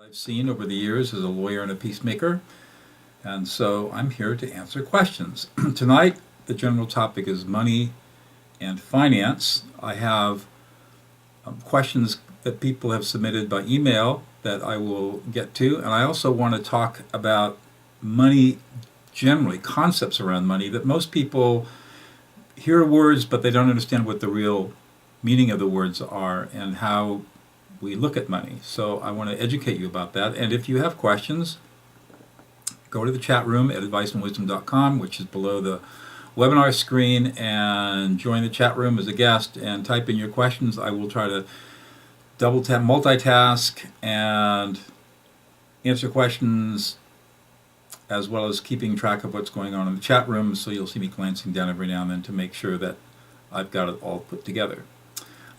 I've seen over the years as a lawyer and a peacemaker, and so I'm here to answer questions. Tonight, the general topic is money and finance. I have questions that people have submitted by email that I will get to, and I also want to talk about money generally, concepts around money that most people hear words but they don't understand what the real meaning of the words are and how we look at money. So I want to educate you about that. And if you have questions, go to the chat room at adviceandwisdom.com, which is below the webinar screen, and join the chat room as a guest and type in your questions. I will try to double tap, multitask, and answer questions as well as keeping track of what's going on in the chat room. So you'll see me glancing down every now and then to make sure that I've got it all put together.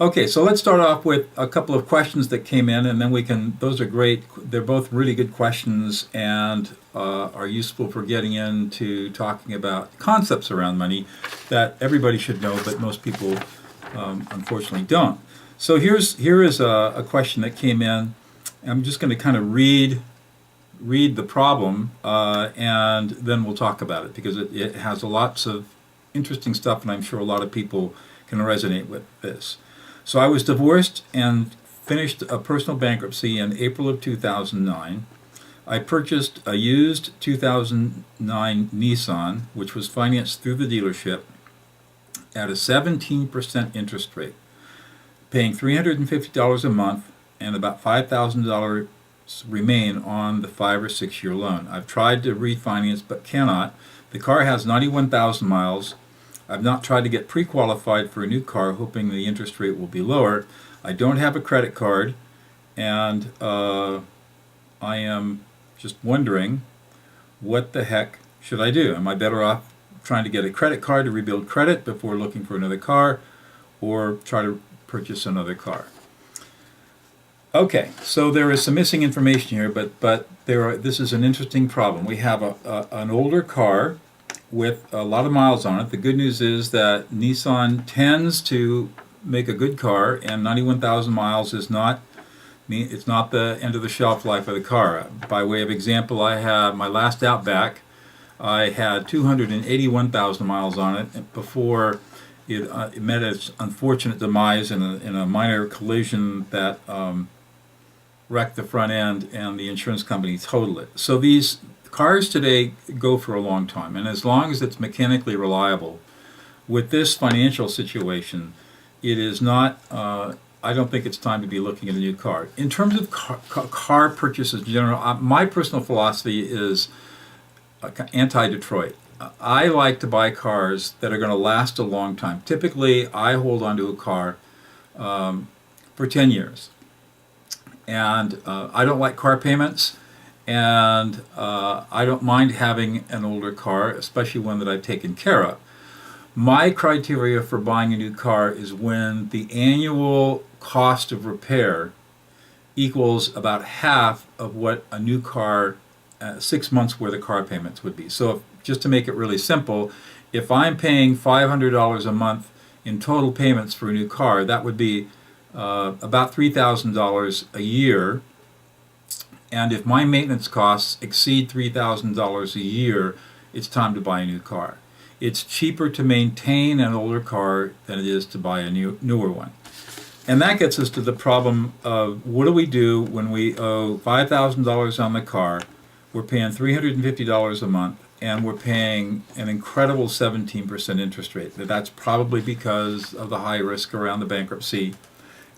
Okay, so let's start off with a couple of questions that came in, and then we can, those are great. They're both really good questions and are useful for getting into talking about concepts around money that everybody should know, but most people unfortunately don't. So here is a question that came in. I'm just going to kind of read the problem and then we'll talk about it, because it has lots of interesting stuff, and I'm sure a lot of people can resonate with this. So I was divorced and finished a personal bankruptcy in April of 2009. I purchased a used 2009 Nissan, which was financed through the dealership at a 17% interest rate, paying $350 a month, and about $5,000 remain on the 5 or 6 year loan. I've tried to refinance but cannot. The car has 91,000 miles. I've not tried to get pre-qualified for a new car, hoping the interest rate will be lower. I don't have a credit card, and I am just wondering, what the heck should I do? Am I better off trying to get a credit card to rebuild credit before looking for another car, or try to purchase another car? Okay, so there is some missing information here, but this is an interesting problem. We have an older car with a lot of miles on it. The good news is that Nissan tends to make a good car, and 91,000 miles is not the end of the shelf life of the car. By way of example, I have my last Outback. I had 281,000 miles on it before it met its unfortunate demise in a minor collision that wrecked the front end, and the insurance company totaled it. So these cars today go for a long time, and as long as it's mechanically reliable. With this financial situation, it is not, I don't think it's time to be looking at a new car. In terms of car purchases in general, my personal philosophy is anti-Detroit. I like to buy cars that are going to last a long time. Typically, I hold onto a car for 10 years. And I don't like car payments, and I don't mind having an older car, especially one that I've taken care of. My criteria for buying a new car is when the annual cost of repair equals about half of what a new car, 6 months worth of car payments would be. So just to make it really simple, if I'm paying $500 a month in total payments for a new car, that would be about $3,000 a year. And if my maintenance costs exceed $3,000 a year, it's time to buy a new car. It's cheaper to maintain an older car than it is to buy a newer one. And that gets us to the problem of, what do we do when we owe $5,000 on the car, we're paying $350 a month, and we're paying an incredible 17% interest rate. That's probably because of the high risk around the bankruptcy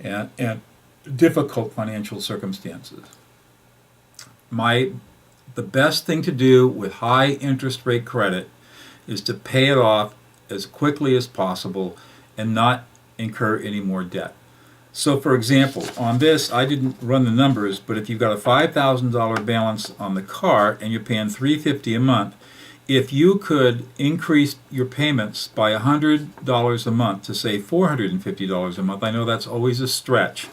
and difficult financial circumstances. The best thing to do with high interest rate credit is to pay it off as quickly as possible and not incur any more debt. So for example, on this, I didn't run the numbers, but if you've got a $5,000 balance on the car and you're paying $350 a month, if you could increase your payments by $100 a month to say $450 a month, I know that's always a stretch,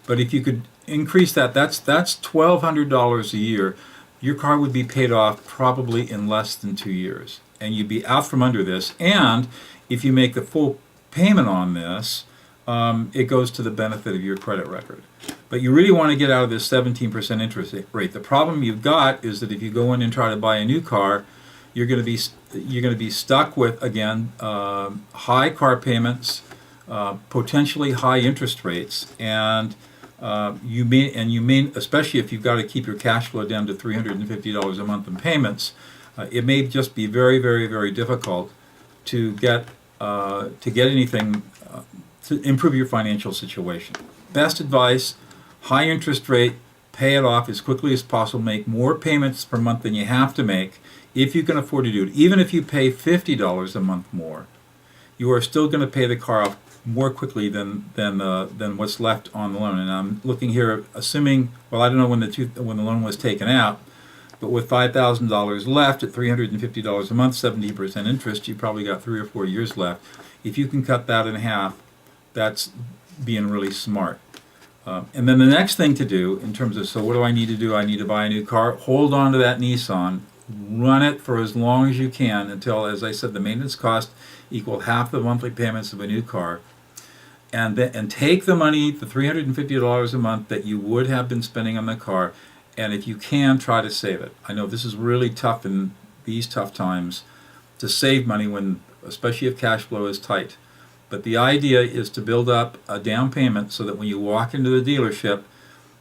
but if you could increase that, that's $1,200 a year. Your car would be paid off probably in less than 2 years, and you'd be out from under this. And if you make the full payment on this, it goes to the benefit of your credit record. But you really want to get out of this 17% interest rate. The problem you've got is that if you go in and try to buy a new car, you're going to be stuck with, again, high car payments, potentially high interest rates, and you may, especially if you've got to keep your cash flow down to $350 a month in payments, it may just be very, very, very difficult to get anything to improve your financial situation. Best advice: high interest rate, pay it off as quickly as possible, make more payments per month than you have to make if you can afford to do it. Even if you pay $50 a month more, you are still going to pay the car off more quickly than what's left on the loan. And I'm looking here, assuming, well, I don't know when the loan was taken out, but with $5,000 left at $350 a month, 70% interest, you probably got 3 or 4 years left. If you can cut that in half, that's being really smart. And then the next thing to do in terms of, so what do I need to do? I need to buy a new car. Hold on to that Nissan. Run it for as long as you can until, as I said, the maintenance cost equal half the monthly payments of a new car. And take the money, the $350 a month that you would have been spending on the car, and if you can, try to save it. I know this is really tough in these tough times to save money when, especially if cash flow is tight. But the idea is to build up a down payment so that when you walk into the dealership,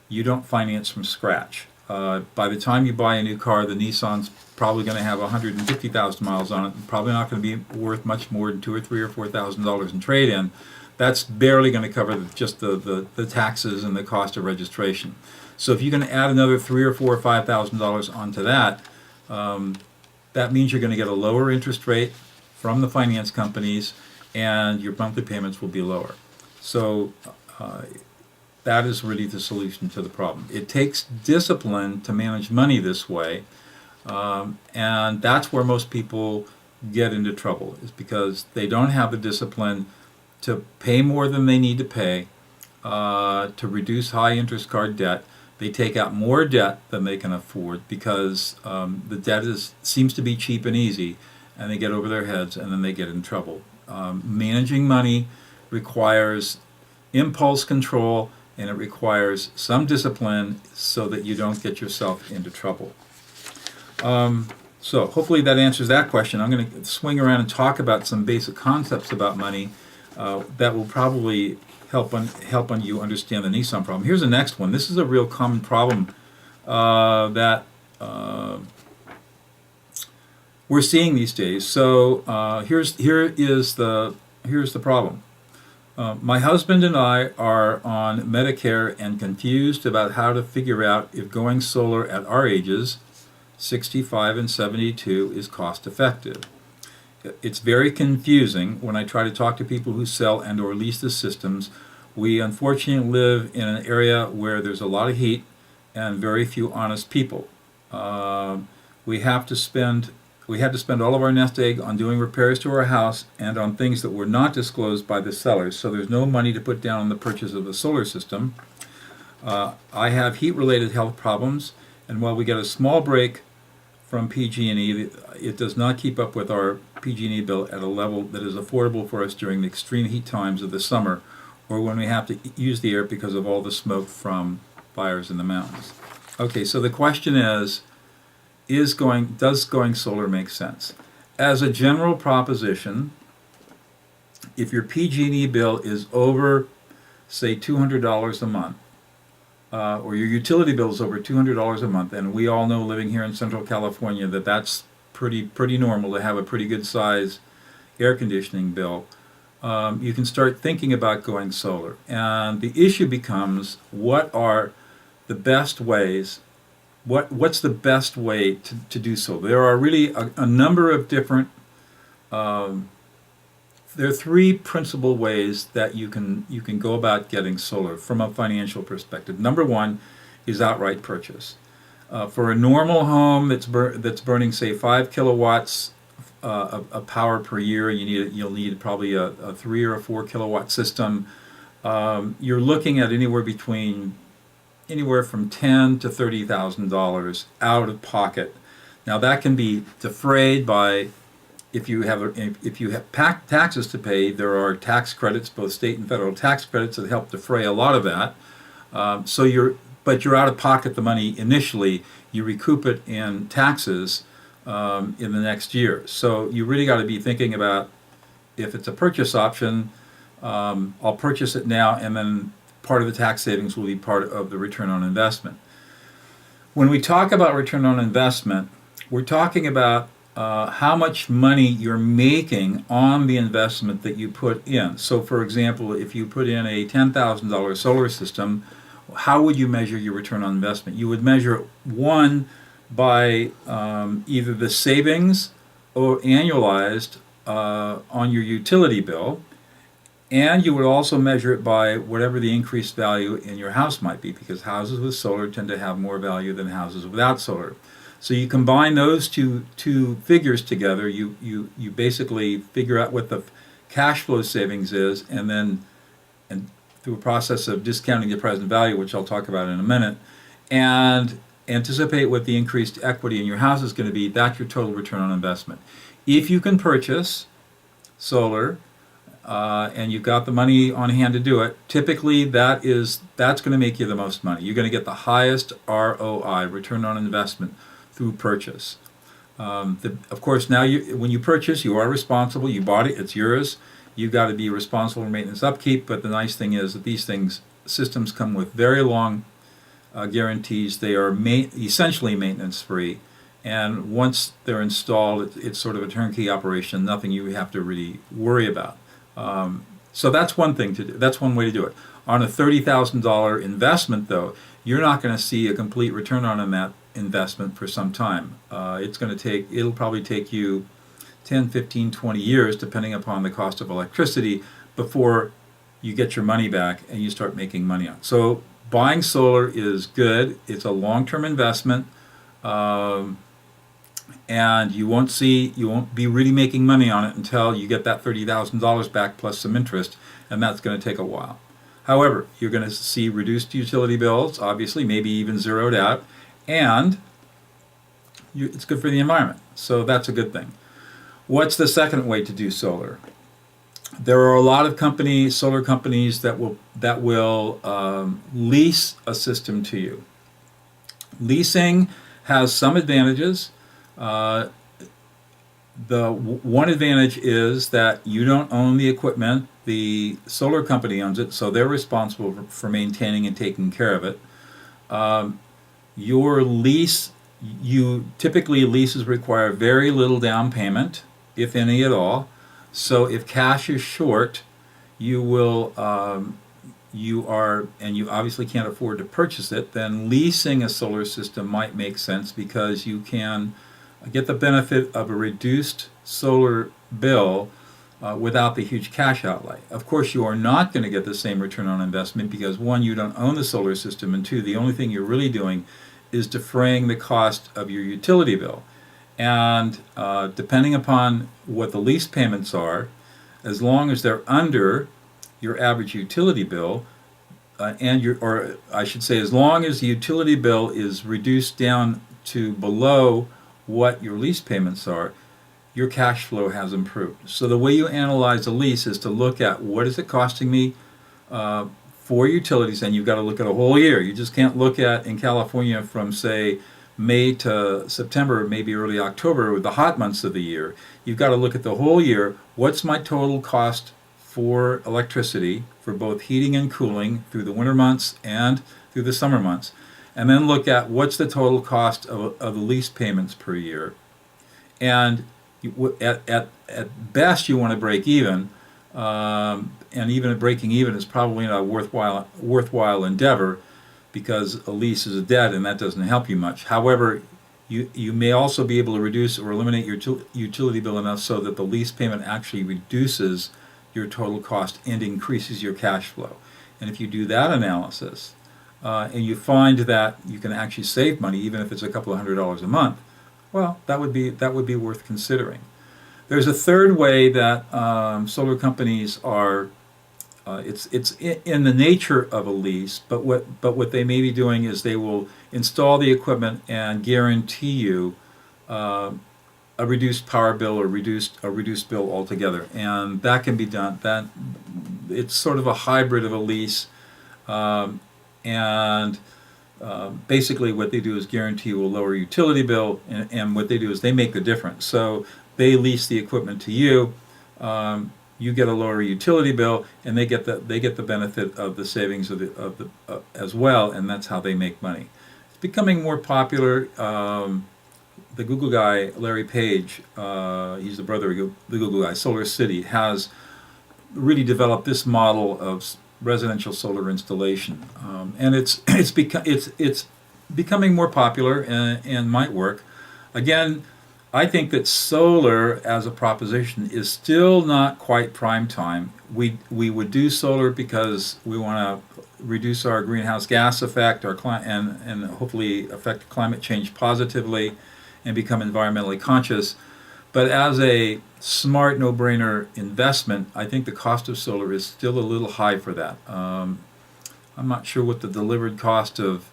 you don't finance from scratch. By the time you buy a new car, the Nissan's probably going to have 150,000 miles on it, and probably not going to be worth much more than $2,000 or $3,000 or $4,000 in trade-in. That's barely going to cover just the taxes and the cost of registration. So if you can add another $3,000 or $4,000 or $5,000 onto that, that means you're going to get a lower interest rate from the finance companies, and your monthly payments will be lower. So that is really the solution to the problem. It takes discipline to manage money this way, and that's where most people get into trouble, is because they don't have the discipline to pay more than they need to pay, to reduce high interest card debt. They take out more debt than they can afford because the debt seems to be cheap and easy, and they get over their heads, and then they get in trouble. Managing money requires impulse control, and it requires some discipline so that you don't get yourself into trouble. So hopefully that answers that question. I'm going to swing around and talk about some basic concepts about money that will probably help on you understand the Nissan problem. Here's the next one. This is a real common problem that we're seeing these days. So here is the problem. My husband and I are on Medicare and confused about how to figure out if going solar at our ages, 65 and 72, is cost effective. It's very confusing when I try to talk to people who sell and or lease the systems. We unfortunately live in an area where there's a lot of heat and very few honest people. We had to spend all of our nest egg on doing repairs to our house and on things that were not disclosed by the sellers, so there's no money to put down on the purchase of the solar system. I have heat-related health problems, and while we get a small break from PG&E, it does not keep up with our PG&E bill at a level that is affordable for us during the extreme heat times of the summer, or when we have to use the air because of all the smoke from fires in the mountains. Okay, so the question is does going solar make sense? As a general proposition, if your PG&E bill is over, say, $200 a month, or your utility bill is over $200 a month, and we all know living here in Central California that that's pretty normal to have a pretty good size air conditioning bill, you can start thinking about going solar. And the issue becomes, what are the best ways? What's the best way to do so? There are really a number of different, there are three principal ways that you can go about getting solar from a financial perspective. Number one is outright purchase. For a normal home that's burning, say, 5 kilowatts of power per year, you'll need probably a 3 or a 4 kilowatt system. You're looking at anywhere from $10,000 to $30,000 out of pocket. Now that can be defrayed by, if you have taxes to pay, there are tax credits, both state and federal tax credits, that help defray a lot of that. But you're out of pocket the money initially. You recoup it in taxes in the next year. So you really got to be thinking about, if it's a purchase option, I'll purchase it now, and then part of the tax savings will be part of the return on investment. When we talk about return on investment, we're talking about how much money you're making on the investment that you put in. So, for example, if you put in a $10,000 solar system, how would you measure your return on investment? You would measure one by either the savings or annualized on your utility bill, and you would also measure it by whatever the increased value in your house might be, because houses with solar tend to have more value than houses without solar. So you combine those two figures together, you basically figure out what the cash flow savings is, and then through a process of discounting the present value, which I'll talk about in a minute, and anticipate what the increased equity in your house is going to be. That's your total return on investment. If you can purchase solar and you've got the money on hand to do it, typically that's going to make you the most money. You're going to get the highest ROI, return on investment, through purchase. Of course, now when you purchase, you are responsible. You bought it; it's yours. You've got to be responsible for maintenance, upkeep. But the nice thing is that these systems come with very long guarantees. They are essentially maintenance free. And once they're installed, it's sort of a turnkey operation, nothing you have to really worry about. So that's one thing to do. That's one way to do it. On a $30,000 investment, though, you're not going to see a complete return on that investment for some time. It'll probably take you 10, 15, 20 years, depending upon the cost of electricity, before you get your money back and you start making money on it. So buying solar is good. It's a long-term investment. And you won't be really making money on it until you get that $30,000 back plus some interest, and that's going to take a while. However, you're going to see reduced utility bills, obviously, maybe even zeroed out, and it's good for the environment. So that's a good thing. What's the second way to do solar? There are a lot of solar companies that will lease a system to you. Leasing has some advantages. The one advantage is that you don't own the equipment. The solar company owns it, so they're responsible for maintaining and taking care of it. Your lease, typically leases require very little down payment, if any at all. So if cash is short, and you obviously can't afford to purchase it, then leasing a solar system might make sense, because you can get the benefit of a reduced solar bill without the huge cash outlay. Of course, you are not going to get the same return on investment, because one, you don't own the solar system, and two, the only thing you're really doing is defraying the cost of your utility bill. And depending upon what the lease payments are, as long as they're under your average utility bill, as long as the utility bill is reduced down to below what your lease payments are, your cash flow has improved. So the way you analyze a lease is to look at what is it costing me for utilities, and you've got to look at a whole year. You just can't look at, in California, from say May to September, maybe early October, with the hot months of the year. You've got to look at the whole year. What's my total cost for electricity, for both heating and cooling through the winter months and through the summer months? And then look at what's the total cost of the lease payments per year. And at best, you want to break even, and even at breaking even is probably not a worthwhile endeavor, because a lease is a debt, and that doesn't help you much. However, you may also be able to reduce or eliminate your utility bill enough so that the lease payment actually reduces your total cost and increases your cash flow. And if you do that analysis, and you find that you can actually save money, even if it's a couple of $100s a month, well, that would be worth considering. There's a third way that solar companies are. It's in the nature of a lease, but what they may be doing is they will install the equipment and guarantee you a reduced power bill or a reduced bill altogether, and that can be done. That it's sort of a hybrid of a lease. and basically what they do is guarantee you a lower utility bill, and what they do is they make the difference. So they lease the equipment to you. You get a lower utility bill, and they get the benefit of the savings of the as well, and that's how they make money. It's becoming more popular. The Google guy, Larry Page, he's the brother of the Google guy, Solar City, has really developed this model of residential solar installation, and it's becoming more popular and might work. Again, I think that solar as a proposition is still not quite prime time. We would do solar because we want to reduce our greenhouse gas effect, and hopefully affect climate change positively, and become environmentally conscious. But as a smart, no-brainer investment, I think the cost of solar is still a little high for that. I'm not sure what the delivered cost of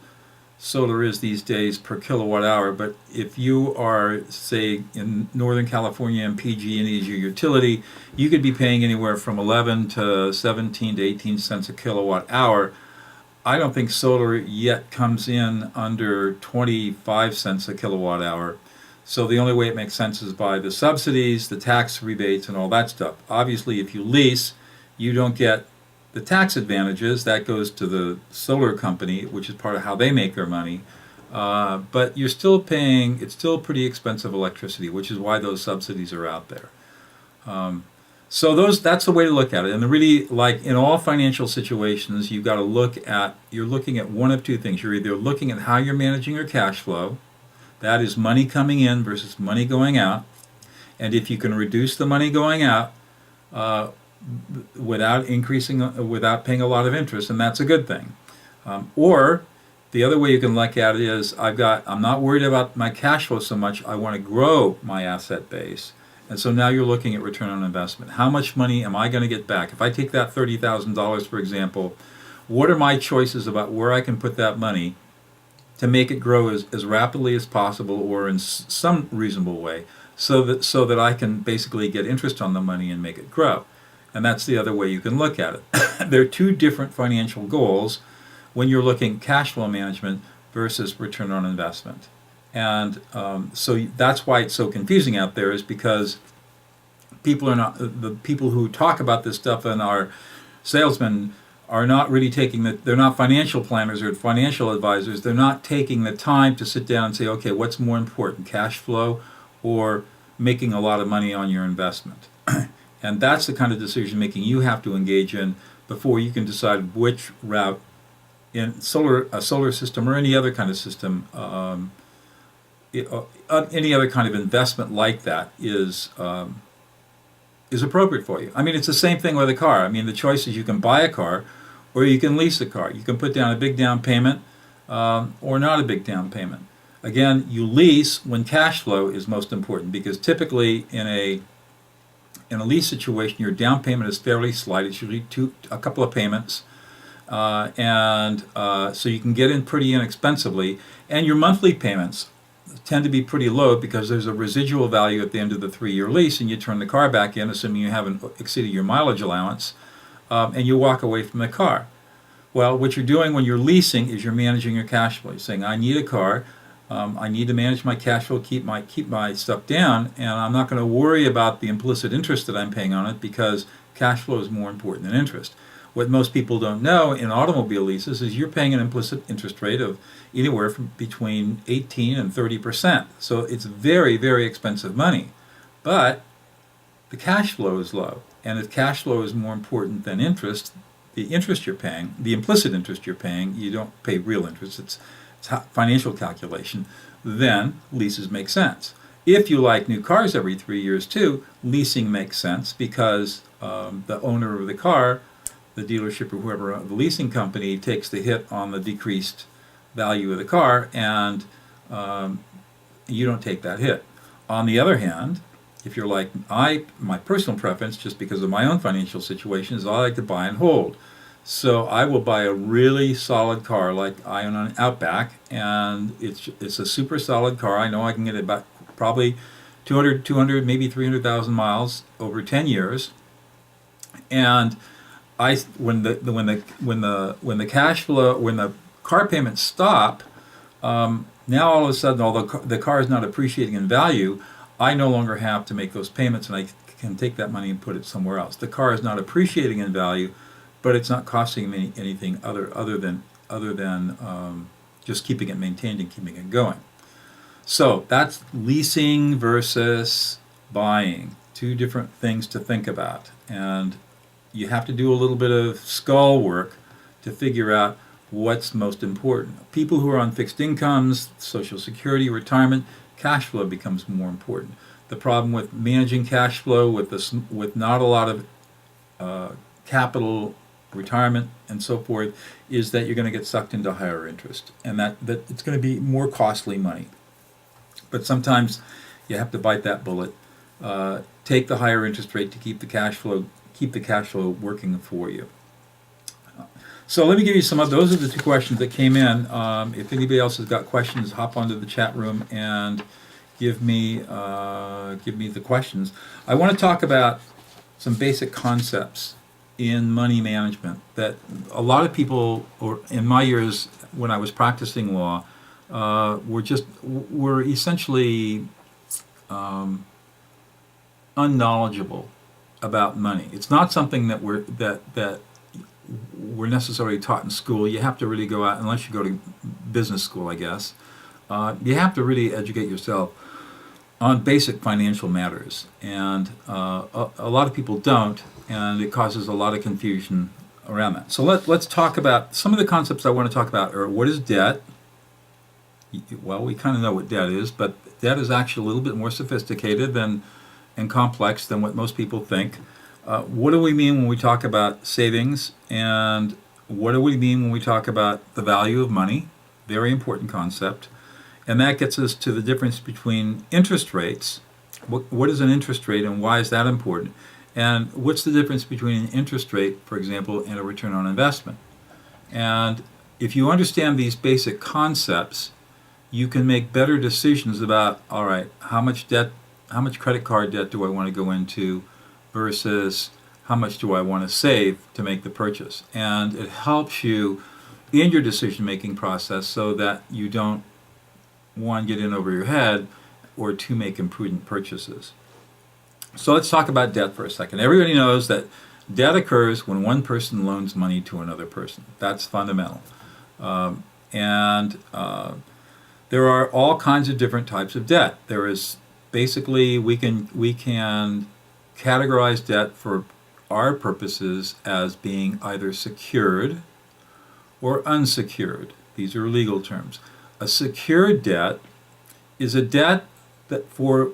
solar is these days per kilowatt hour, but if you are, say, in Northern California and PG&E is your utility, you could be paying anywhere from 11 to 17 to 18 cents a kilowatt hour. I don't think solar yet comes in under 25 cents a kilowatt hour. So the only way it makes sense is by the subsidies, the tax rebates, and all that stuff. Obviously, if you lease, you don't get the tax advantages. That goes to the solar company, which is part of how they make their money. But you're still paying, it's still pretty expensive electricity, which is why those subsidies are out there. So that's the way to look at it. And really, like in all financial situations, you've got to you're looking at one of two things. You're either looking at how you're managing your cash flow, that is money coming in versus money going out. And if you can reduce the money going out without without paying a lot of interest, and that's a good thing. Or the other way you can look at it is, I'm not worried about my cash flow so much. I want to grow my asset base. And so now you're looking at return on investment. How much money am I going to get back? If I take that $30,000, for example, what are my choices about where I can put that money to make it grow as rapidly as possible, or in some reasonable way, so that I can basically get interest on the money and make it grow? And that's the other way you can look at it. There are two different financial goals when you're looking at cash flow management versus return on investment. And so that's why it's so confusing out there, is because the people who talk about this stuff and are salesmen are not really they're not financial planners or financial advisors. They're not taking the time to sit down and say, okay, what's more important, cash flow or making a lot of money on your investment? And that's the kind of decision making you have to engage in before you can decide which route in a solar system or any other kind of system, any other kind of investment like that is appropriate for you. I mean, it's the same thing with a car. I mean, the choice is you can buy a car or you can lease a car. You can put down a big down payment or not a big down payment. Again, you lease when cash flow is most important, because typically in a lease situation, your down payment is fairly slight. It's usually a couple of payments, and so you can get in pretty inexpensively. And your monthly payments tend to be pretty low because there's a residual value at the end of the 3-year lease, and you turn the car back in, assuming you haven't exceeded your mileage allowance, and you walk away from the car. Well, what you're doing when you're leasing is you're managing your cash flow. You're saying, I need a car. I need to manage my cash flow, keep my stuff down, and I'm not going to worry about the implicit interest that I'm paying on it, because cash flow is more important than interest. What most people don't know in automobile leases is you're paying an implicit interest rate of anywhere from between 18 and 30%. So it's very, very expensive money. But the cash flow is low. And if cash flow is more important than interest, the interest you're paying, the implicit interest you're paying, you don't pay real interest, it's financial calculation, then leases make sense. If you like new cars every 3 years too, leasing makes sense, because the owner of the car, the dealership or whoever, the leasing company, takes the hit on the decreased value of the car, and you don't take that hit. On the other hand, if you're like my personal preference, just because of my own financial situation, is I like to buy and hold. So I will buy a really solid car, like I own an Outback, and it's a super solid car. I know I can get it about probably 200, maybe 300,000 miles over 10 years. And when the cash flow, when the car payments stop, now all of a sudden, although the car is not appreciating in value, I no longer have to make those payments, and I can take that money and put it somewhere else. The car is not appreciating in value, but it's not costing me anything other than just keeping it maintained and keeping it going. So that's leasing versus buying. Two different things to think about, and you have to do a little bit of skull work to figure out what's most important. People who are on fixed incomes, Social Security, retirement, cash flow becomes more important. The problem with managing cash flow with not a lot of capital, retirement, and so forth, is that you're going to get sucked into higher interest, and that it's going to be more costly money. But sometimes you have to bite that bullet. Take the higher interest rate to keep the cash flow working for you. So let me give you some of those. Are the two questions that came in. If anybody else has got questions, hop onto the chat room and give me the questions. I want to talk about some basic concepts in money management that a lot of people, or in my years when I was practicing law, were essentially unknowledgeable about money. It's not something that we're necessarily taught in school. You have to really go out, unless you go to business school, I guess. You have to really educate yourself on basic financial matters, and a lot of people don't, and it causes a lot of confusion around that. So let's talk about some of the concepts I want to talk about. Are what is debt? Well, we kind of know what debt is, but debt is actually a little bit more sophisticated and complex than what most people think. What do we mean when we talk about savings, and what do we mean when we talk about the value of money? Very important concept. And that gets us to the difference between interest rates. What is an interest rate, and why is that important? And what's the difference between an interest rate, for example, and a return on investment? And if you understand these basic concepts, you can make better decisions about, all right, how much credit card debt do I want to go into versus how much do I want to save to make the purchase. And it helps you in your decision-making process so that you don't, one, get in over your head, or two, make imprudent purchases. So let's talk about debt for a second. Everybody knows that debt occurs when one person loans money to another person. That's fundamental. There are all kinds of different types of debt. There is basically, we can categorize debt for our purposes as being either secured or unsecured. These are legal terms. A secured debt is a debt for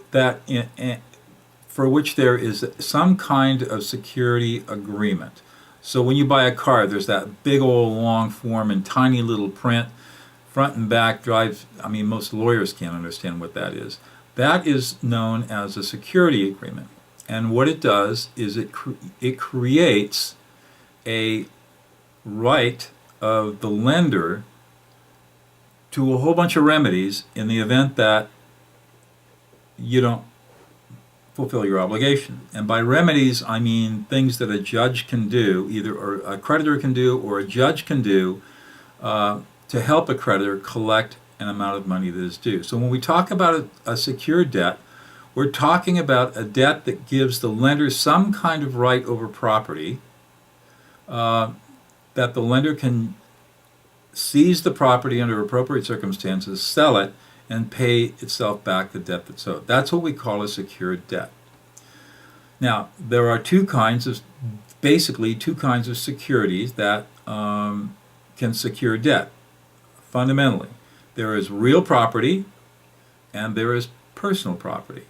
which there is some kind of security agreement. So when you buy a car, there's that big old long form and tiny little print, front and back, most lawyers can't understand what that is. That is known as a security agreement. And what it does is it creates a right of the lender to a whole bunch of remedies in the event that you don't fulfill your obligation. And by remedies, I mean things that a judge can do, either or a creditor can do or a judge can do to help a creditor collect an amount of money that is due. So when we talk about a secured debt, we're talking about a debt that gives the lender some kind of right over property, that the lender can seize the property under appropriate circumstances, sell it, and pay itself back the debt that's owed. That's what we call a secured debt. Now, there are two kinds of securities that can secure debt. Fundamentally, there is real property and there is personal property.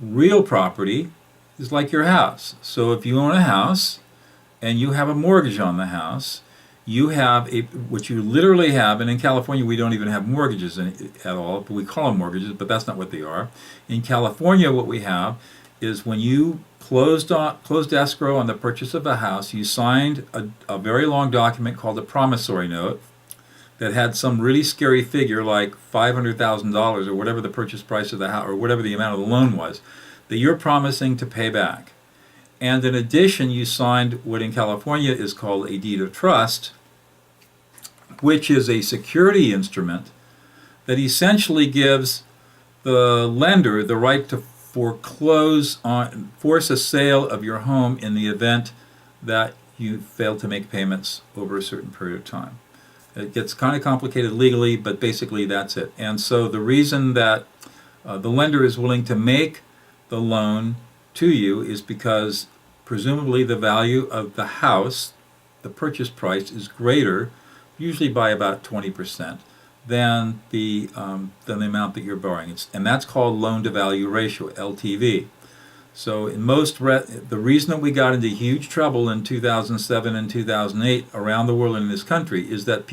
Real property is like your house. So if you own a house and you have a mortgage on the house, you have what you literally have, and in California we don't even have mortgages at all, but we call them mortgages, but that's not what they are. In California, what we have is when you closed escrow on the purchase of a house, you signed a very long document called a promissory note that had some really scary figure like $500,000 or whatever the purchase price of the house, or whatever the amount of the loan was, that you're promising to pay back. And in addition, you signed what in California is called a deed of trust, which is a security instrument that essentially gives the lender the right to force a sale of your home in the event that you fail to make payments over a certain period of time. It gets kind of complicated legally, but basically that's it. And so the reason that the lender is willing to make the loan to you is because presumably the value of the house, the purchase price, is greater, usually by about 20%, than the amount that you're borrowing. And that's called loan-to-value ratio, LTV. So in the reason that we got into huge trouble in 2007 and 2008 around the world and in this country is that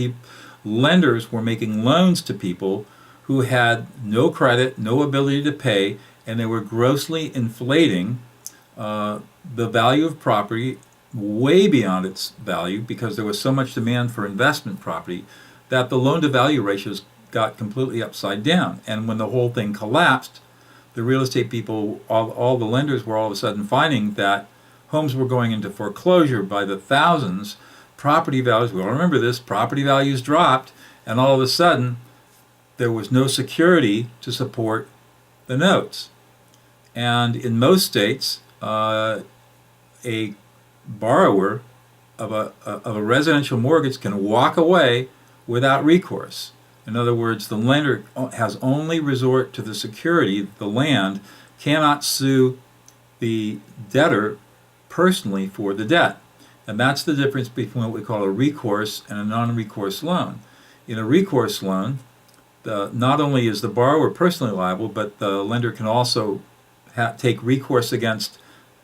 lenders were making loans to people who had no credit, no ability to pay, and they were grossly inflating the value of property way beyond its value because there was so much demand for investment property that the loan-to-value ratios got completely upside down. And when the whole thing collapsed, the real estate people, all the lenders were all of a sudden finding that homes were going into foreclosure by the thousands. Property values, we all remember this, property values dropped, and all of a sudden there was no security to support the notes. And in most states, a borrower of a residential mortgage can walk away without recourse. In other words, the lender has only resort to the security, the land, cannot sue the debtor personally for the debt. And that's the difference between what we call a recourse and a non-recourse loan. In a recourse loan, not only is the borrower personally liable, but the lender can also take recourse against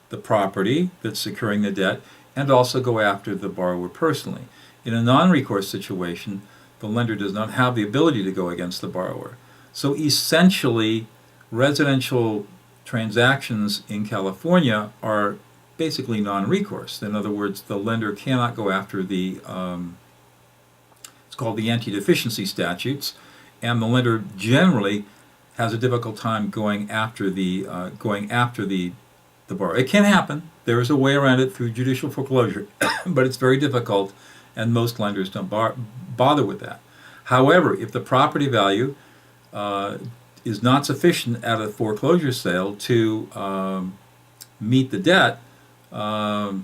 the property that's securing the debt and also go after the borrower personally. In a non-recourse situation, the lender does not have the ability to go against the borrower. So essentially, residential transactions in California are basically non-recourse. In other words, the lender cannot go after it's called the anti-deficiency statutes, and the lender generally has a difficult time going after the borrower. It can happen. There is a way around it through judicial foreclosure, but it's very difficult, and most lenders don't bother with that. However, if the property value is not sufficient at a foreclosure sale to meet the debt, the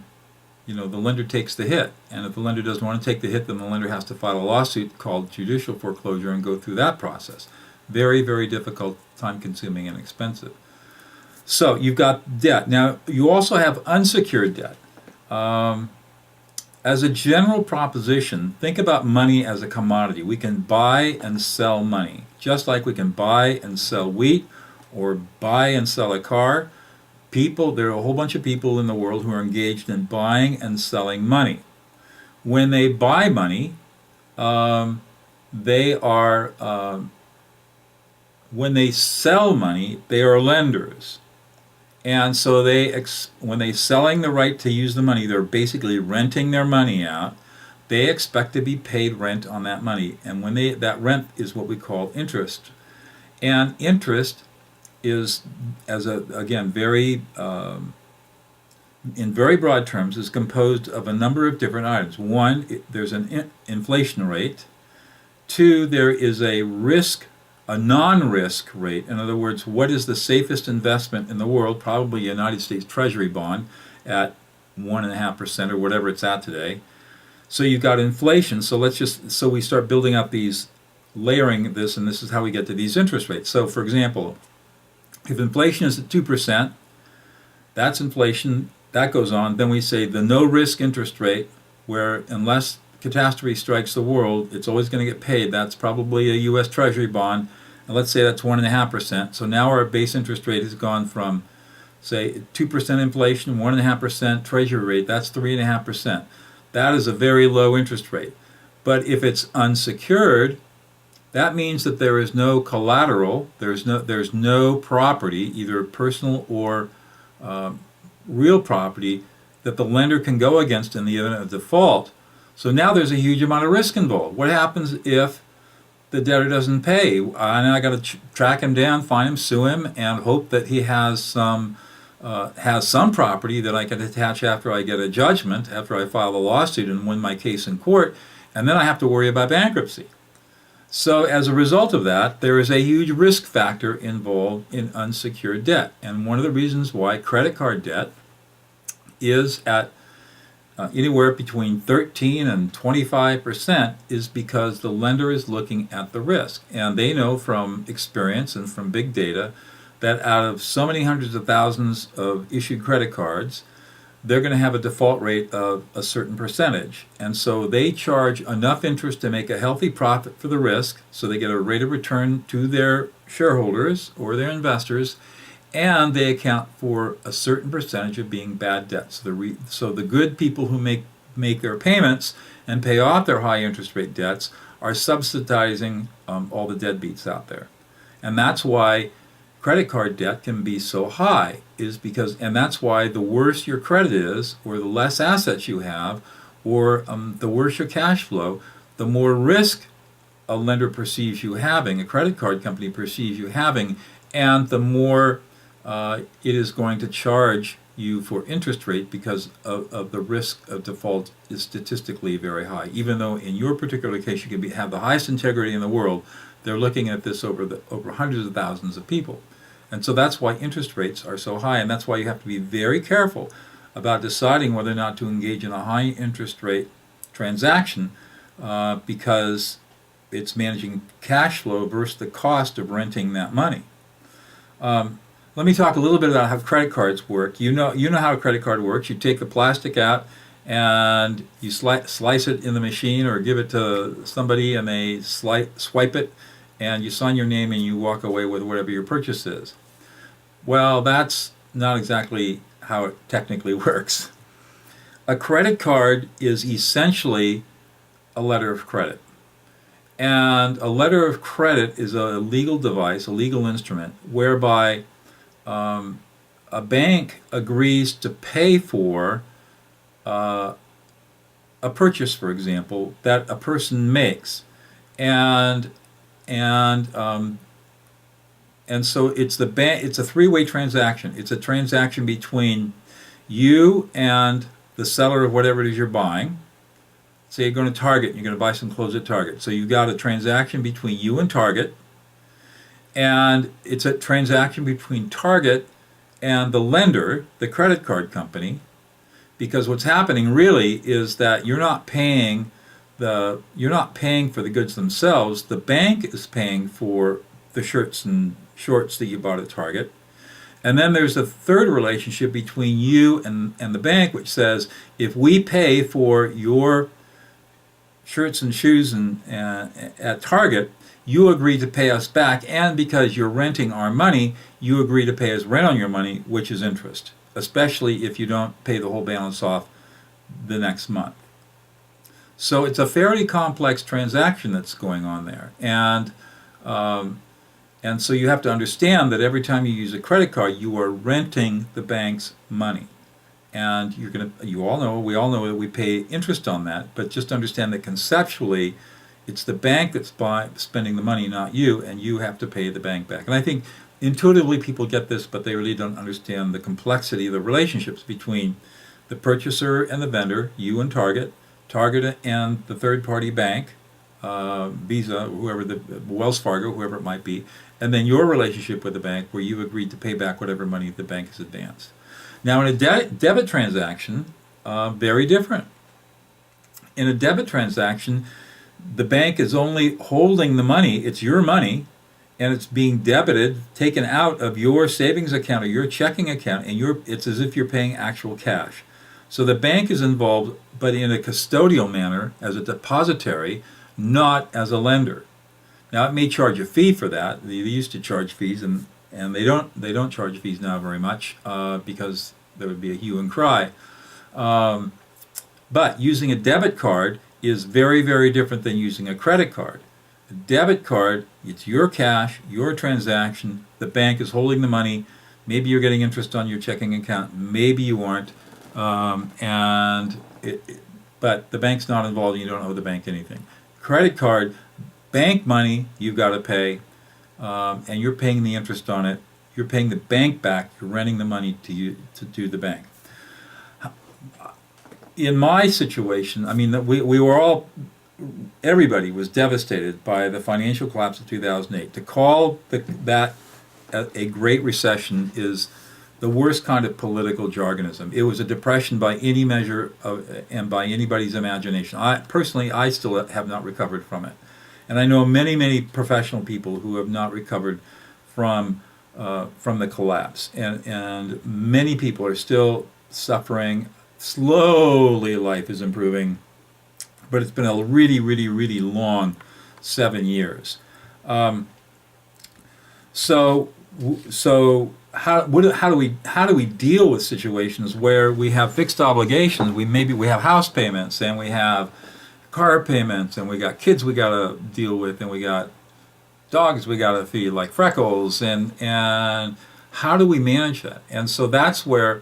lender takes the hit. And if the lender doesn't want to take the hit, then the lender has to file a lawsuit called judicial foreclosure and go through that process. Very, very difficult, time-consuming, and expensive. So you've got debt. Now, you also have unsecured debt. As a general proposition, think about money as a commodity. We can buy and sell money, just like we can buy and sell wheat or buy and sell a car. There are a whole bunch of people in the world who are engaged in buying and selling money. When they buy money, when they sell money, they are lenders. And so when they're selling the right to use the money, they're basically renting their money out. They expect to be paid rent on that money. And that rent is what we call interest. And interest is, in very broad terms, is composed of a number of different items. One, there's an inflation rate. Two, there is a non-risk rate. In other words, what is the safest investment in the world? Probably a United States Treasury bond at 1.5% or whatever it's at today. So you've got inflation. So we start building up layering this, and this is how we get to these interest rates. So for example, if inflation is at 2%, that's inflation, that goes on. Then we say the no-risk interest rate, where unless catastrophe strikes the world, it's always going to get paid. That's probably a U.S. Treasury bond, and let's say that's 1.5%. So now our base interest rate has gone from, say, 2% inflation, 1.5% Treasury rate. That's 3.5%. That is a very low interest rate. But if it's unsecured, that means that there is no collateral. There's no property, either personal or real property, that the lender can go against in the event of default. So now there's a huge amount of risk involved. What happens if the debtor doesn't pay? And I got to track him down, find him, sue him, and hope that he has some property that I can attach after I get a judgment, after I file a lawsuit and win my case in court. and then I have to worry about bankruptcy. So as a result of that, there is a huge risk factor involved in unsecured debt. And one of the reasons why credit card debt is at anywhere between 13 and 25% is because the lender is looking at the risk. And they know from experience and from big data that out of so many hundreds of thousands of issued credit cards, they're going to have a default rate of a certain percentage. And so they charge enough interest to make a healthy profit for the risk, so they get a rate of return to their shareholders or their investors, and they account for a certain percentage of being bad debt. So the good people who make their payments and pay off their high interest rate debts are subsidizing all the deadbeats out there. And that's why credit card debt can be so high, and that's why the worse your credit is, or the less assets you have, or the worse your cash flow, the more risk a lender perceives you having, a credit card company perceives you having, and the more it is going to charge you for interest rate, because of the risk of default is statistically very high. Even though in your particular case you can have the highest integrity in the world, they're looking at this over hundreds of thousands of people. And so that's why interest rates are so high, and that's why you have to be very careful about deciding whether or not to engage in a high interest rate transaction, because it's managing cash flow versus the cost of renting that money. Let me talk a little bit about how credit cards work. You know how a credit card works. You take the plastic out and you slice it in the machine or give it to somebody, and they swipe it, and you sign your name and you walk away with whatever your purchase is. Well, that's not exactly how it technically works. A credit card is essentially a letter of credit. And a letter of credit is a legal device, a legal instrument, whereby a bank agrees to pay for a purchase, for example, that a person makes. And so it's a three-way transaction. It's a transaction between you and the seller of whatever it is you're buying. Say you're going to Target and you're going to buy some clothes at Target. So you've got a transaction between you and Target, and it's a transaction between Target and the lender, the credit card company, because what's happening really is that you're not paying for the goods themselves. The bank is paying for the shirts and shorts that you bought at Target. And then there's a third relationship between you and the bank, which says, if we pay for your shirts and shoes at Target, you agree to pay us back, and because you're renting our money, you agree to pay us rent on your money, which is interest, especially if you don't pay the whole balance off the next month. So it's a fairly complex transaction that's going on there. And so you have to understand that every time you use a credit card, you are renting the bank's money. And we all know that we pay interest on that, but just understand that conceptually, it's the bank that's spending the money, not you, and you have to pay the bank back. And I think intuitively people get this, but they really don't understand the complexity of the relationships between the purchaser and the vendor, you and Target and the third-party bank, Visa, whoever, Wells Fargo, whoever it might be, and then your relationship with the bank where you agreed to pay back whatever money the bank has advanced. Now, in a debit transaction, very different. In a debit transaction, the bank is only holding the money, it's your money, and it's being debited, taken out of your savings account or your checking account, and it's as if you're paying actual cash. So the bank is involved, but in a custodial manner, as a depository, not as a lender. Now, it may charge a fee for that. They used to charge fees, and they don't charge fees now very much, because there would be a hue and cry. But using a debit card is very, very different than using a credit card. A debit card, it's your cash, your transaction, the bank is holding the money, maybe you're getting interest on your checking account, maybe you aren't, but the bank's not involved and you don't owe the bank anything. Credit card, bank money, you've got to pay, and you're paying the interest on it, you're paying the bank back, you're renting the money to the bank. In my situation, I mean, we were all everybody was devastated by the financial collapse of 2008. To call that a Great Recession is the worst kind of political jargonism. It was a depression by any measure and by anybody's imagination. I still have not recovered from it. And I know many, many professional people who have not recovered from the collapse. And many people are still suffering. Slowly life is improving, but it's been a really, really, really long 7 years. So how do we deal with situations where we have fixed obligations? We have house payments and we have car payments and we got kids we got to deal with and we got dogs we got to feed like Freckles and how do we manage that? And so that's where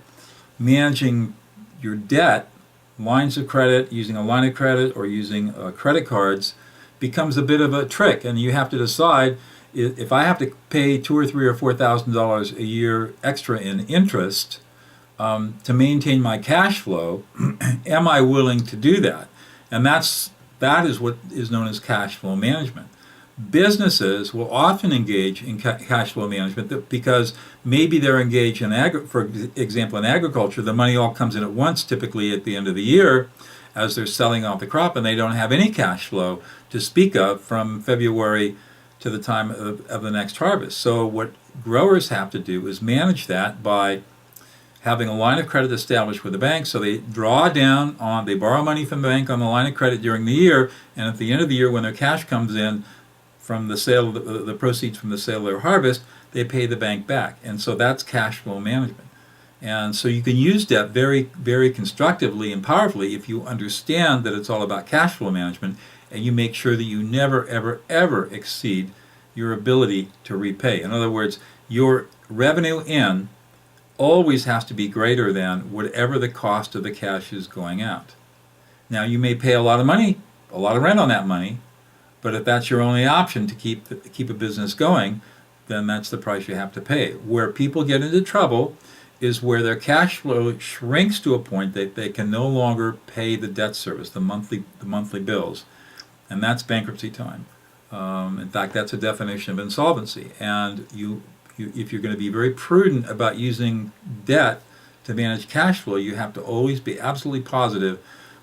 managing your debt, lines of credit, using a line of credit or using credit cards becomes a bit of a trick, and you have to decide if I have to pay $2,000 or $3,000 or $4,000 a year extra in interest to maintain my cash flow. Am I willing to do that? And that is what is known as cash flow management. Businesses will often engage in cash flow management because maybe they're engaged in, for example, in agriculture. The money all comes in at once, typically at the end of the year, as they're selling off the crop, and they don't have any cash flow to speak of from February to the time of the next harvest. So what growers have to do is manage that by having a line of credit established with the bank. So they they borrow money from the bank on the line of credit during the year, and at the end of the year when their cash comes in from the sale, the proceeds from the sale of their harvest, they pay the bank back. And so that's cash flow management. And so you can use debt very, very constructively and powerfully if you understand that it's all about cash flow management and you make sure that you never, ever, ever exceed your ability to repay. In other words, your revenue in always has to be greater than whatever the cost of the cash is going out. Now, you may pay a lot of money, a lot of rent on that money, but if that's your only option to keep a business going, then that's the price you have to pay. Where people get into trouble is where their cash flow shrinks to a point that they can no longer pay the debt service, the monthly bills, and that's bankruptcy time. In fact, that's a definition of insolvency. And if you're going to be very prudent about using debt to manage cash flow, you have to always be absolutely positive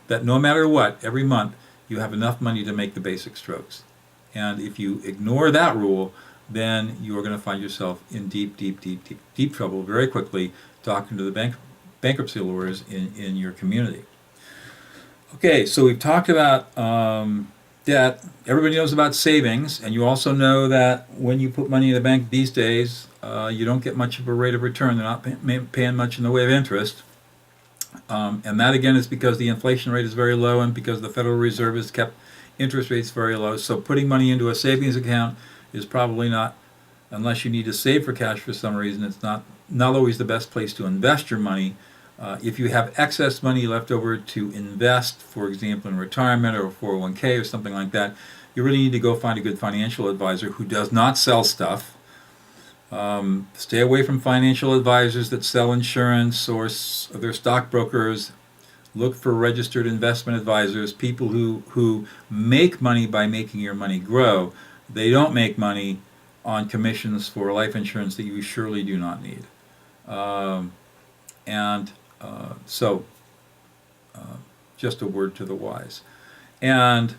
that no matter what, every month, you have enough money to make the basic strokes. And if you ignore that rule, then you are going to find yourself in deep, deep, deep, deep, deep trouble very quickly talking to the bankruptcy lawyers in your community. Okay, so we've talked about debt. Everybody knows about savings, and you also know that when you put money in the bank these days, you don't get much of a rate of return. They're not paying much in the way of interest. And that, again, is because the inflation rate is very low and because the Federal Reserve has kept interest rates very low. So putting money into a savings account is probably not, unless you need to save for cash for some reason, it's not always the best place to invest your money. If you have excess money left over to invest, for example, in retirement or 401k or something like that, you really need to go find a good financial advisor who does not sell stuff. Stay away from financial advisors that sell insurance or they're stockbrokers. Look for registered investment advisors, people who make money by making your money grow. They don't make money on commissions for life insurance that you surely do not need. Just a word to the wise. And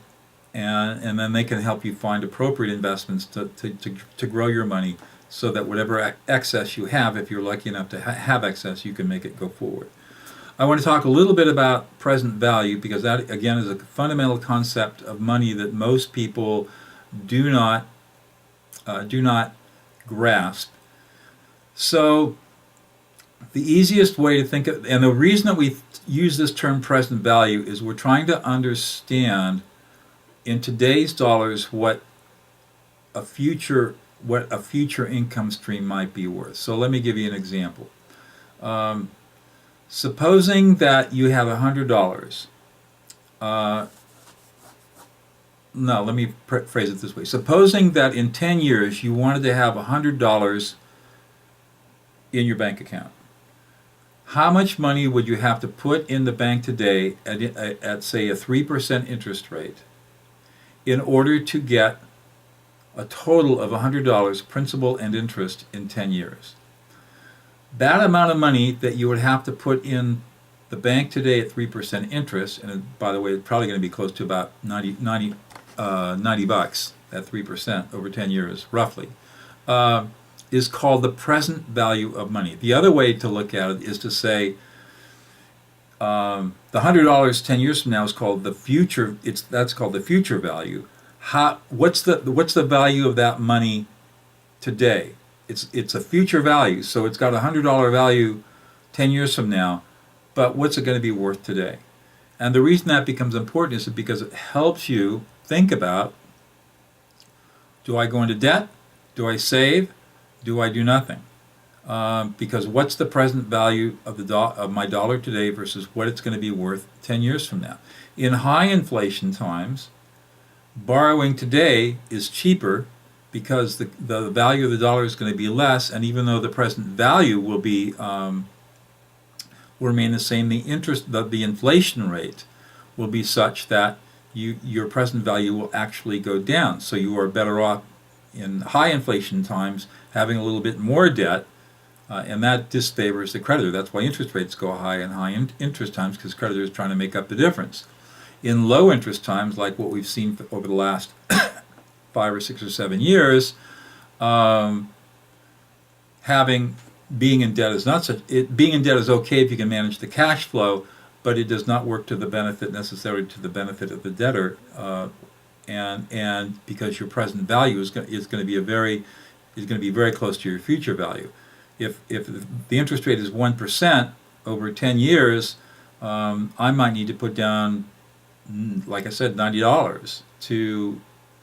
then they can help you find appropriate investments to grow your money so that whatever excess you have, if you're lucky enough to have excess, you can make it go forward. I want to talk a little bit about present value because that, again, is a fundamental concept of money that most people do not grasp. So the easiest way to think of, and the reason that we use this term present value is we're trying to understand in today's dollars what a future income stream might be worth. So let me give you an example. Supposing that you have $100. No, let me phrase it this way. Supposing that in 10 years you wanted to have $100 in your bank account. How much money would you have to put in the bank today at say, a 3% interest rate in order to get a total of $100 principal and interest in 10 years. That amount of money that you would have to put in the bank today at 3% interest, and by the way, it's probably going to be close to about 90 bucks at 3% over 10 years, roughly, is called the present value of money. The other way to look at it is to say the $100 10 years from now is called the future. That's called the future value. What's the value of that money today? It's a future value, so it's got a $100 value 10 years from now, but what's it going to be worth today? And the reason that becomes important is because it helps you think about, do I go into debt? Do I save? Do I do nothing? Because what's the present value of my dollar today versus what it's going to be worth 10 years from now? In high inflation times, borrowing today is cheaper because the value of the dollar is going to be less, and even though the present value will remain the same, the inflation rate will be such that your present value will actually go down. So you are better off in high inflation times having a little bit more debt, and that disfavors the creditor. That's why interest rates go high in high interest times, because creditors are trying to make up the difference. In low interest times, like what we've seen over the last 5 or 6 or 7 years, being in debt is not being in debt is okay if you can manage the cash flow, but it does not work to the benefit necessarily to the benefit of the debtor, and because your present value is going to be very close to your future value. If the interest rate is 1% over 10 years, I might need to put down, like I said, $90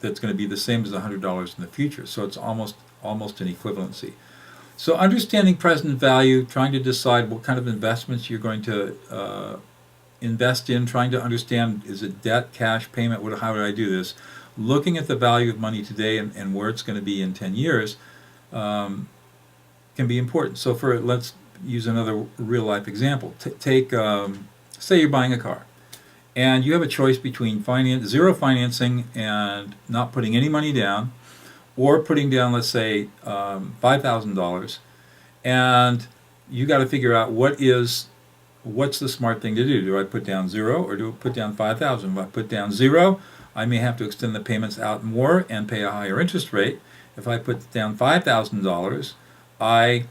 that's going to be the same as $100 in the future. So it's almost an equivalency. So understanding present value, trying to decide what kind of investments you're going to invest in, trying to understand, is it debt, cash, payment, how would I do this? Looking at the value of money today and where it's going to be in 10 years can be important. So let's use another real life example. Say you're buying a car, and you have a choice between zero financing and not putting any money down, or putting down, let's say, $5,000, and you got to figure out what's the smart thing to do. Do I put down zero, or do I put down $5,000? If I put down zero, I may have to extend the payments out more and pay a higher interest rate. If I put down $5,000, I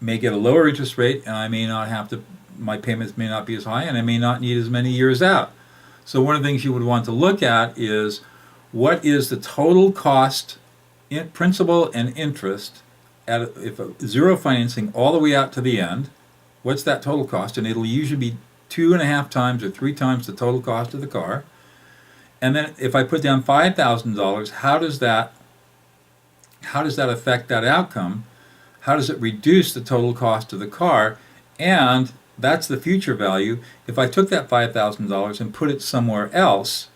may get a lower interest rate, and I may not have to. My payments may not be as high, and I may not need as many years out. So one of the things you would want to look at is, what is the total cost in principal and interest if zero financing all the way out to the end? What's that total cost? And it'll usually be 2.5 times or 3 times the total cost of the car. And then if I put down $5,000, how does that affect that outcome? How does it reduce the total cost of the car? And that's the future value. If I took that $5,000 and put it somewhere else,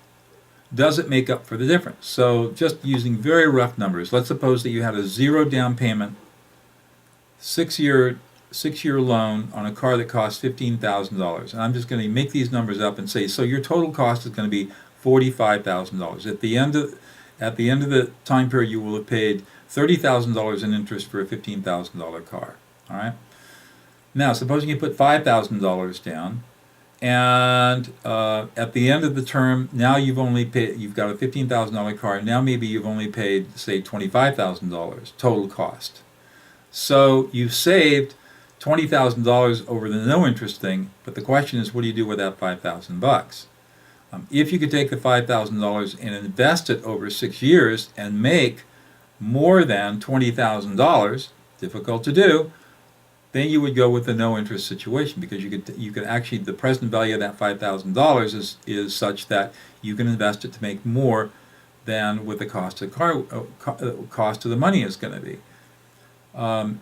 does it make up for the difference? So just using very rough numbers, let's suppose that you had a zero down payment, 6-year loan on a car that costs $15,000. And I'm just going to make these numbers up and say, so your total cost is going to be $45,000. At the end of the time period, you will have paid $30,000 in interest for a $15,000 car. All right. Now, supposing you put $5,000 down, and at the end of the term, now you've got a $15,000 car. Now maybe you've only paid, say, $25,000 total cost. So you've saved $20,000 over the no interest thing. But the question is, what do you do with that $5,000? If you could take the $5,000 and invest it over 6 years and make more than $20,000, difficult to do, then you would go with the no interest situation, because you could actually, the present value of that $5,000 is such that you can invest it to make more than what the cost of the money is going to be. On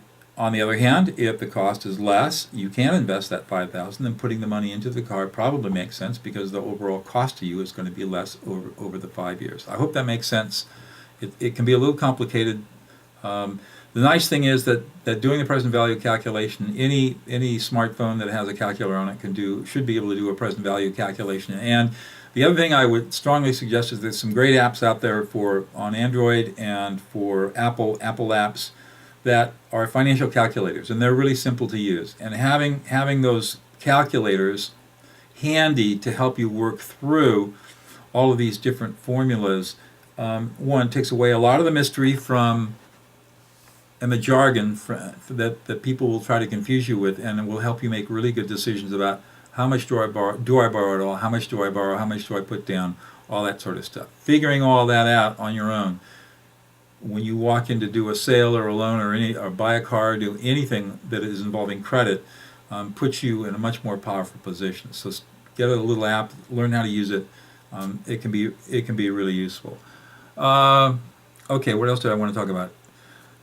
the other hand, if the cost is less, you can invest that $5,000, and putting the money into the car probably makes sense, because the overall cost to you is going to be less over the 5 years. I hope that makes sense. It can be a little complicated. The nice thing is that doing the present value calculation, any smartphone that has a calculator on it should be able to do a present value calculation. And The other thing I would strongly suggest is there's some great apps out there for on Android and for Apple apps that are financial calculators, and they're really simple to use. And having those calculators handy to help you work through all of these different formulas, one, takes away a lot of the mystery from and the jargon that people will try to confuse you with, and it will help you make really good decisions about how much do I borrow? Do I borrow at all? How much do I borrow? How much do I put down? All that sort of stuff. Figuring all that out on your own when you walk in to do a sale or a loan or buy a car, or do anything that is involving credit, puts you in a much more powerful position. So get a little app, learn how to use it. It can be really useful. Okay, what else did I want to talk about?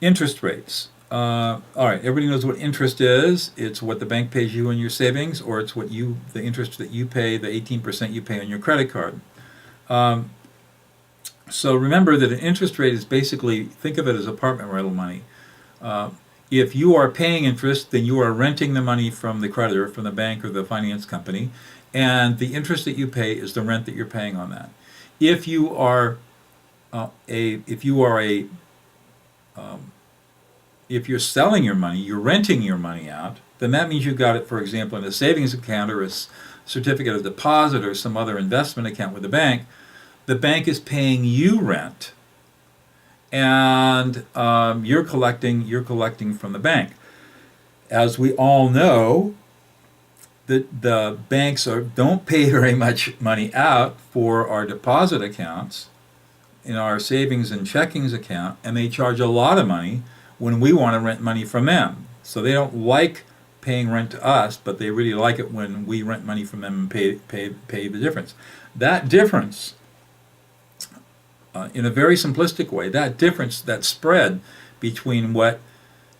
Interest rates. All right, everybody knows what interest is. It's what the bank pays you on your savings, or it's what the interest that you pay, the 18% you pay on your credit card. So remember that an interest rate is basically, think of it as apartment rental money. If you are paying interest, then you are renting the money from the creditor, from the bank or the finance company, and the interest that you pay is the rent that you're paying on that. If you are if you're selling your money, you're renting your money out, then that means you got it, for example, in a savings account or a certificate of deposit or some other investment account with the bank. The bank is paying you rent, and you're collecting from the bank. As we all know, the banks don't pay very much money out for our deposit accounts in our savings and checkings account, and they charge a lot of money when we want to rent money from them. So they don't like paying rent to us, but they really like it when we rent money from them and pay the difference. That difference, in a very simplistic way, that difference, that spread between what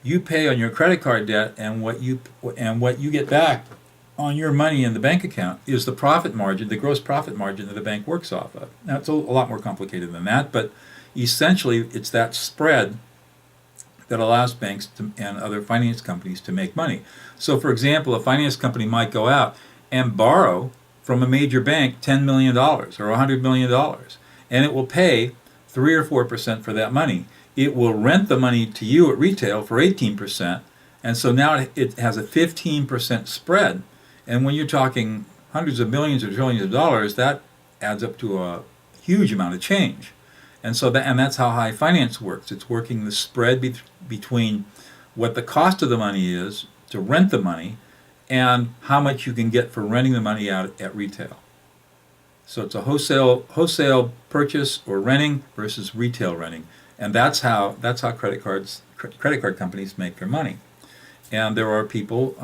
you pay on your credit card debt and what you get back on your money in the bank account is the profit margin, the gross profit margin that the bank works off of. Now, it's a lot more complicated than that, but essentially it's that spread that allows banks and other finance companies to make money. So, for example, a finance company might go out and borrow from a major bank $10 million or $100 million, and it will pay 3 or 4% for that money. It will rent the money to you at retail for 18%, and so now it has a 15% spread. And when you're talking hundreds of millions or trillions of dollars, that adds up to a huge amount of change. And so that's how high finance works. It's working the spread between what the cost of the money is to rent the money and how much you can get for renting the money out at retail. So it's a wholesale purchase or renting versus retail renting, and that's how credit card companies make their money. And there are people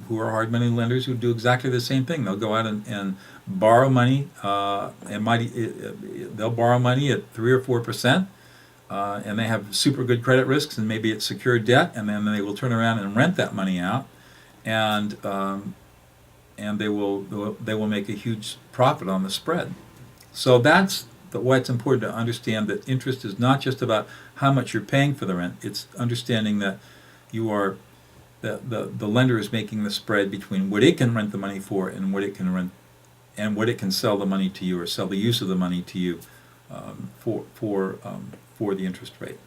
who are hard money lenders who do exactly the same thing. They'll go out and borrow money, they'll borrow money at 3 or 4%, and they have super good credit risks, and maybe it's secured debt, and then they will turn around and rent that money out, and they will make a huge profit on the spread. So that's why it's important to understand that interest is not just about how much you're paying for the rent. It's understanding that the lender is making the spread between what it can rent the money for and what it can rent and what it can sell the money to you, or sell the use of the money to you for the interest rate.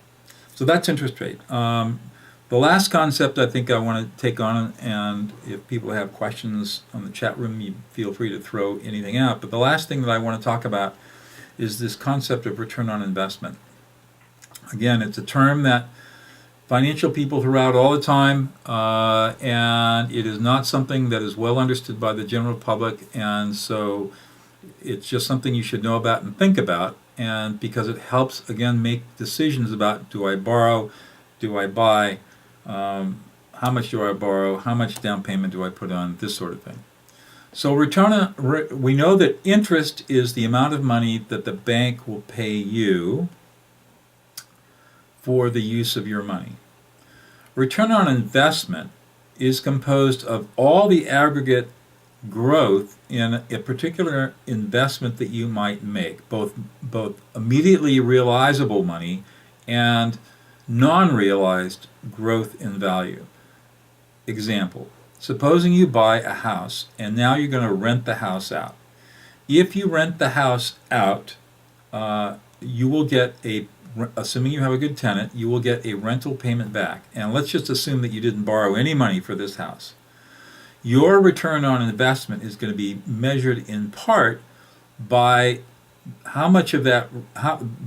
So that's interest rate. The last concept I think I want to take on, and if people have questions on the chat room, you feel free to throw anything out. But the last thing that I want to talk about is this concept of return on investment. Again, it's a term that financial people throw out all the time, and it is not something that is well understood by the general public, and so it's just something you should know about and think about, and because it helps, again, make decisions about, do I borrow, do I buy, how much do I borrow, how much down payment do I put on, this sort of thing. So we know that interest is the amount of money that the bank will pay you for the use of your money. Return on investment is composed of all the aggregate growth in a particular investment that you might make, both immediately realizable money and non-realized growth in value. Example, supposing you buy a house and now you're going to rent the house out. If you rent the house out, you will get assuming you have a good tenant, you will get a rental payment back. And let's just assume that you didn't borrow any money for this house. Your return on investment is going to be measured in part by how much of that,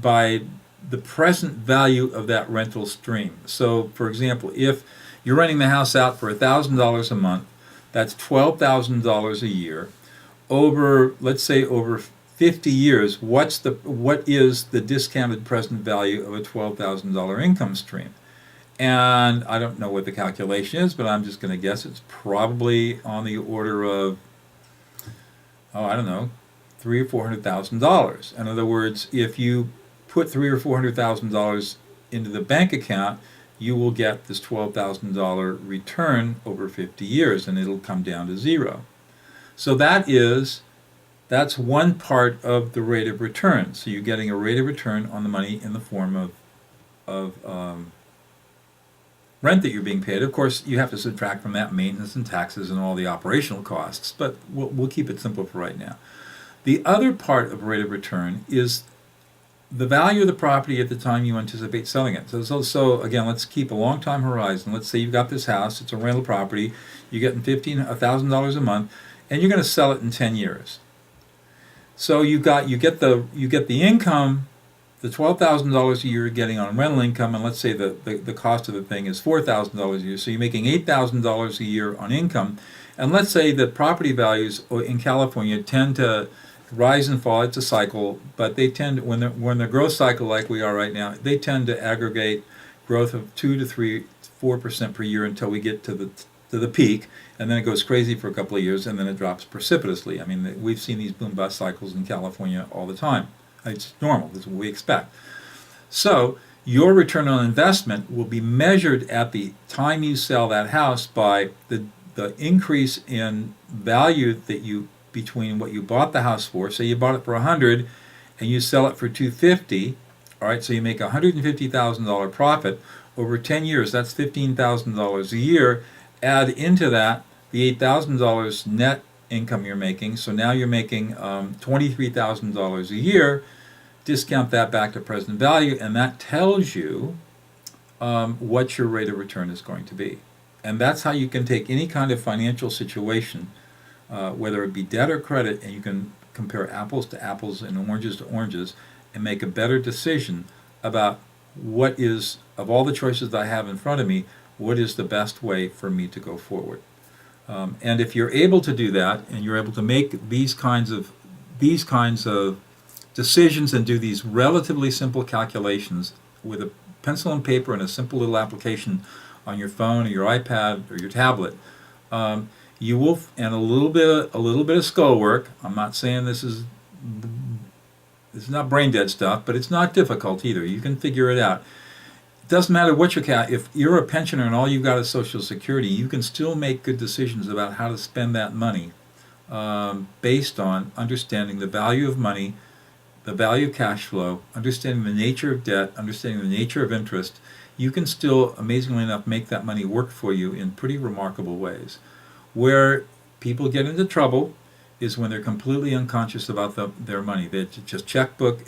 by the present value of that rental stream. So, for example, if you're renting the house out for $1,000 a month, that's $12,000 a year. Over, let's say, over 50 years, what is the discounted present value of a $12,000 income stream? And I don't know what the calculation is, but I'm just going to guess it's probably on the order of, I don't know, $300,000 or $400,000. In other words, if you put $300,000 or $400,000 into the bank account, you will get this $12,000 return over 50 years, and it'll come down to zero. So that's one part of the rate of return. So you're getting a rate of return on the money in the form of rent that you're being paid. Of course, you have to subtract from that maintenance and taxes and all the operational costs, but we'll keep it simple for right now. The other part of rate of return is the value of the property at the time you anticipate selling it. So again, let's keep a long time horizon. Let's say you've got this house, it's a rental property, you're getting $1,000 a month, and you're going to sell it in 10 years. So you get the income, the $12,000 a year you're getting on rental income, and let's say the cost of the thing is $4,000 a year. So you're making $8,000 a year on income, and let's say that property values in California tend to rise and fall. It's a cycle, but they tend, when they're growth cycle like we are right now, they tend to aggregate growth of 2 to 3, 4% per year until we get to the peak, and then it goes crazy for a couple of years, and then it drops precipitously. I mean, we've seen these boom bust cycles in California all the time. It's normal. This is what we expect. So your return on investment will be measured at the time you sell that house by the increase in value that between what you bought the house for. Say you bought it for $100 and you sell it for $250. All right, so you make a $150,000 profit over 10 years. That's $15,000 a year. Add into that the $8,000 net income you're making. So now you're making $23,000 a year. Discount that back to present value, and that tells you what your rate of return is going to be. And that's how you can take any kind of financial situation, whether it be debt or credit, and you can compare apples to apples and oranges to oranges and make a better decision about what is, of all the choices that I have in front of me, what is the best way for me to go forward. And if you're able to do that, and you're able to make these kinds of decisions and do these relatively simple calculations with a pencil and paper and a simple little application on your phone or your iPad or your tablet, you will, and a little bit of skull work. I'm not saying this is not brain dead stuff, but it's not difficult either. You can figure it out. It doesn't matter what if you're a pensioner and all you've got is Social Security, you can still make good decisions about how to spend that money based on understanding the value of money, the value of cash flow, understanding the nature of debt, understanding the nature of interest. You can still, amazingly enough, make that money work for you in pretty remarkable ways. Where people get into trouble is when they're completely unconscious about their money. It's just checkbook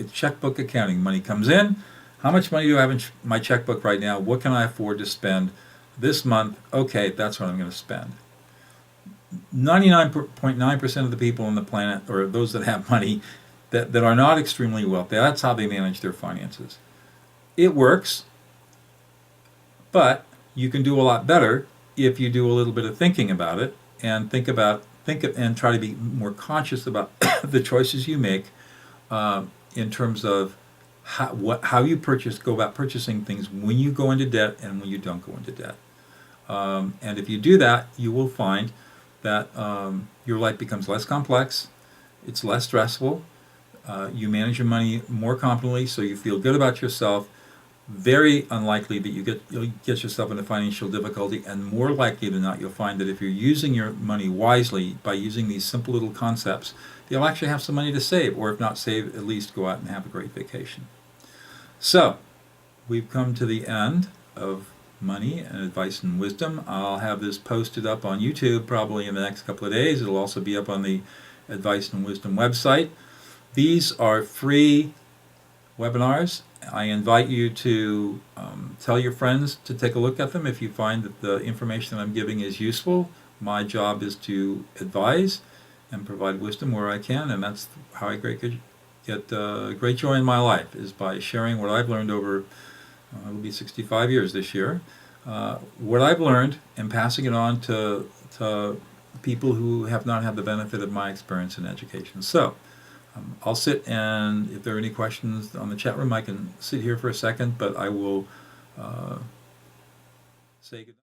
accounting. Money comes in. How much money do I have in my checkbook right now? What can I afford to spend this month? Okay, that's what I'm going to spend. 99.9% of the people on the planet, or those that have money, that are not extremely wealthy, that's how they manage their finances. It works, but you can do a lot better if you do a little bit of thinking about it and and try to be more conscious about the choices you make in terms of how you go about purchasing things when you go into debt and when you don't go into debt. And if you do that, you will find that your life becomes less complex, it's less stressful, you manage your money more competently, so you feel good about yourself. Very unlikely that you'll get yourself into financial difficulty, and more likely than not, you'll find that if you're using your money wisely by using these simple little concepts, you'll actually have some money to save, or if not save, at least go out and have a great vacation. So, we've come to the end of Money and Advice and Wisdom. I'll have this posted up on YouTube probably in the next couple of days. It'll also be up on the Advice and Wisdom website. These are free webinars. I invite you to tell your friends to take a look at them if you find that the information that I'm giving is useful. My job is to advise and provide wisdom where I can, and that's how I get great joy in my life, is by sharing what I've learned over, it'll be 65 years this year, what I've learned and passing it on to people who have not had the benefit of my experience in education. So I'll sit, and if there are any questions on the chat room, I can sit here for a second, but I will say goodnight.